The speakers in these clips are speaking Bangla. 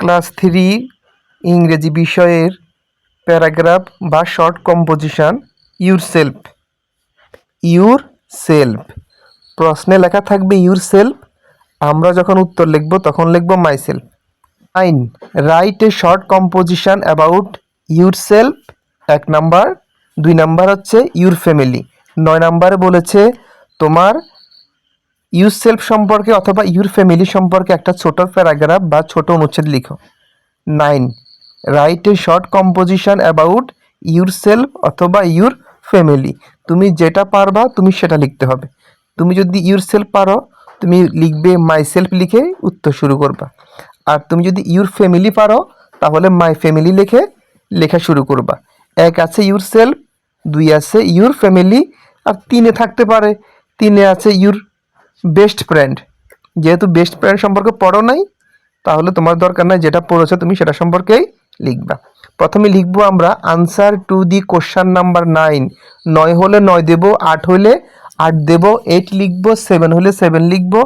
ক্লাস 3 ইংরেজি বিষয়ের প্যারাগ্রাফ বা শর্ট কম্পোজিশন ইউরসেলফ। ইউরসেলফ প্রশ্নে লেখা থাকবে ইউরসেলফ, আমরা যখন উত্তর লিখব তখন লিখব myself. 9. Write a short composition about yourself. 1 number. 2 number হচ্ছে ইউর ফ্যামিলি। 9 নাম্বারে বলেছে তোমার ইউরসেলফ সম্পর্কে অথবা ইউর ফ্যামিলি সম্পর্কে একটা ছোট প্যারাগ্রাফ বা ছোট অনুচ্ছেদ লিখো। 9. Write a short composition about yourself অথবা ইউর ফ্যামিলি। তুমি যেটা পারবা তুমি সেটা লিখতে হবে। তুমি যদি ইউরসেলফ পারো তুমি লিখবে মাইসেলফ লিখে উত্তর শুরু করবা। আর তুমি যদি ইউর ফ্যামিলি পারো তাহলে মাই ফ্যামিলি লিখে লেখা শুরু করবা। 1 আছে ইউরসেলফ, 2 আছে ইউর ফ্যামিলি, আর 3-এ থাকতে পারে 3-এ আছে ইউর বেস্ট ফ্রেন্ড। যেহেতু বেস্ট ফ্রেন্ড সম্পর্কে পড়ো নাই তাহলে তোমার দরকার নাই, যেটা পড়েছো তুমি সেটা সম্পর্কেই লিখবা। প্রথমে লিখবো আমরা answer to the question number 9। 9 হলে 9 দেব, 8 হলে 8 দেব, 8 লিখবো, 7 হলে 7 লিখবো,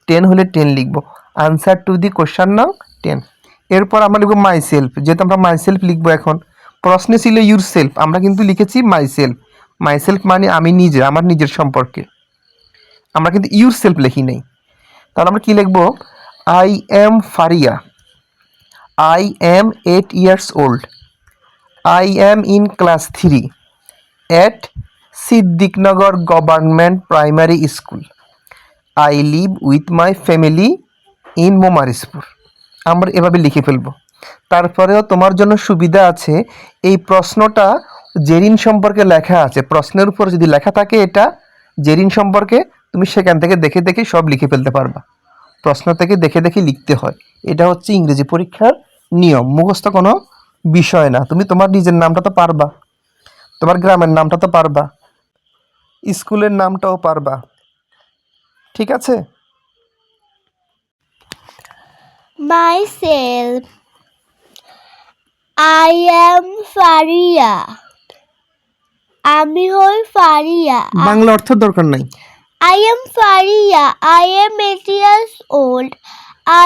10 হলে 10 লিখবো। আনসার টু দি কোশ্চেন নাম 10। এরপর আমরা লিখবো মাইসেলফ, যেহেতু আমরা মাইসেলফ লিখবো। এখন প্রশ্নে ছিল ইউরসেলফ, আমরা কিন্তু লিখেছি মাইসেলফ। মাইসেলফ মানে আমি নিজে, আমার নিজের সম্পর্কে, আমরা কিন্তু ইউরসেলফ লিখি নাই। তাহলে আমরা কি লিখবো? I am Faria, I am 8 years old. I am in class 3 at Siddiqnagar Government Primary School. I live with my family in Momarispur. আমরা এভাবে লিখে ফেলবো। তারপরেও তোমার জন্য সুবিধা আছে, এই প্রশ্নটা জেরিন সম্পর্কে লেখা আছে, প্রশ্নের উপর যদি লেখা থাকে এটা জেরিন সম্পর্কে, তুমি সেখান থেকে দেখে দেখে সব লিখে ফেলতে পারবা। প্রশ্ন থেকে দেখে দেখে লিখতে হয়, এটা হচ্ছে ইংরেজি পরীক্ষার নিয়ম। মুখস্থ কোনো বিষয় না। তুমি তোমার নিজের নামটা তো পারবা, তোমার গ্রামের নামটা তো পারবা, স্কুলের নামটাও পারবা, ঠিক আছে? Myself, I am Faria. আমি হই ফারিয়া। বাংলা অর্থ দরকার নাই। I am Faria. I am 8 years old.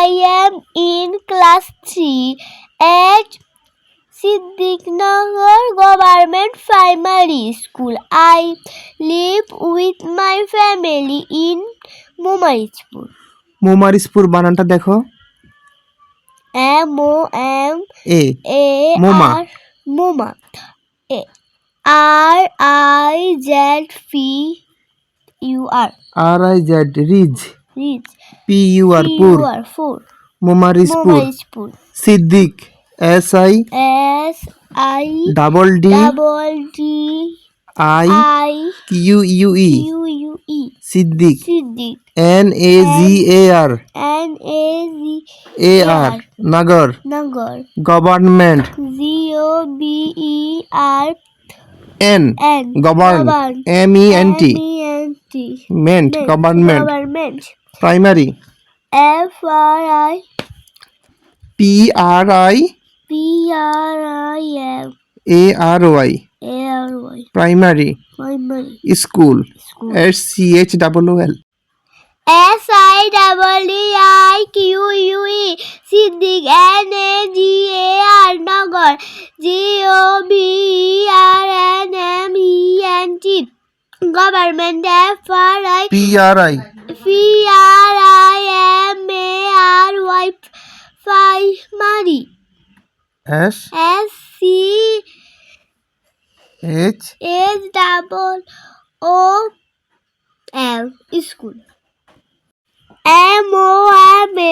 I am in class 3 at Siddiqnagar Government Primary School. I live with my family in Momarispur. মোমারিসপুর বানানটা দেখো। M-O-M-A মোমা। মোমা। R-I-Z-P-U-R. R-I-Z ridge. Ridge. P-U-R pur. Four. Momarispur. Siddique S-I double D I-Q-U-E Siddique N-A-G-A-R nagar government G-O-V-E-R-N govern M-E-N-T ment government primary F-R-I P-R-I P-R-I-M A-R-Y A-R-Y primary school S-C-H-O-O-L S-I-D-D-I-Q-U-E Siddiq N-A-G-A-R Nagar G-O-V-E-R-N-M-E-N-T Government F-R-I P-R-I P-R-I-M-A-R-Y Primary S-C-H-O-O-L School M-O-M-A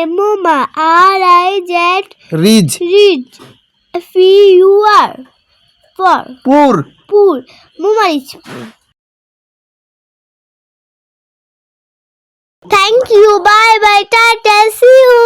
R-I-Z ridge F-U-R Pur Momarispur. Thank you. Bye bye. Tata. See you.